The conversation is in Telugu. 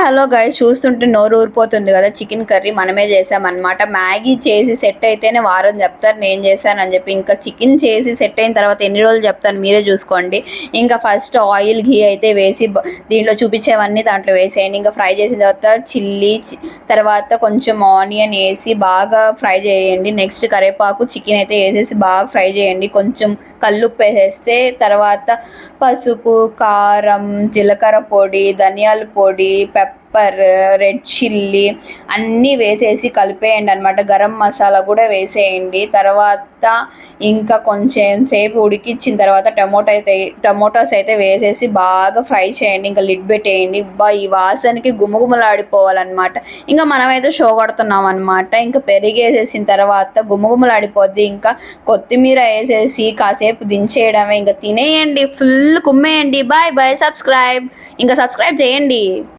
హలో గైస్, చూస్తుంటే నోరు ఊరిపోతుంది కదా. చికెన్ కర్రీ మనమే చేసామన్నమాట. మ్యాగీ చేసి సెట్ అయితేనే వారం చెప్తారు నేను చేశానని చెప్పి. ఇంకా చికెన్ చేసి సెట్ అయిన తర్వాత ఎన్ని రోజులు చెప్తాను మీరే చూసుకోండి. ఇంకా ఫస్ట్ ఆయిల్ ఘీ అయితే వేసి దీంట్లో చూపించేవన్నీ దాంట్లో వేసేయండి. ఇంకా ఫ్రై చేసిన తర్వాత చిల్లీ, తర్వాత కొంచెం ఆనియన్ వేసి బాగా ఫ్రై చేయండి. నెక్స్ట్ కరివేపాకు, చికెన్ అయితే వేసేసి బాగా ఫ్రై చేయండి. కొంచెం కల్లుప్పు వేసేస్తే తర్వాత పసుపు, కారం, జీలకర్ర పొడి, ధనియాల పొడి, పెప్పర్, రెడ్ చిల్లీ అన్నీ వేసేసి కలిపేయండి అనమాట. గరం మసాలా కూడా వేసేయండి. తర్వాత ఇంకా కొంచెం సేపు ఉడికించిన తర్వాత టమోటాస్ అయితే వేసేసి బాగా ఫ్రై చేయండి. ఇంకా లిడ్ పెట్టేయండి. ఈ వాసనకి గుమగుమలాడిపోవాలన్నమాట. ఇంకా మనమైతే షో కొడుతున్నాం అనమాట. ఇంకా పెరిగేసేసిన తర్వాత గుమగుమలాడిపోద్ది. ఇంకా కొత్తిమీర వేసేసి కాసేపు దించేయడమే. ఇంకా తినేయండి, ఫుల్ కుమ్మేయండి. Bye bye. ఇంకా సబ్స్క్రైబ్ చేయండి.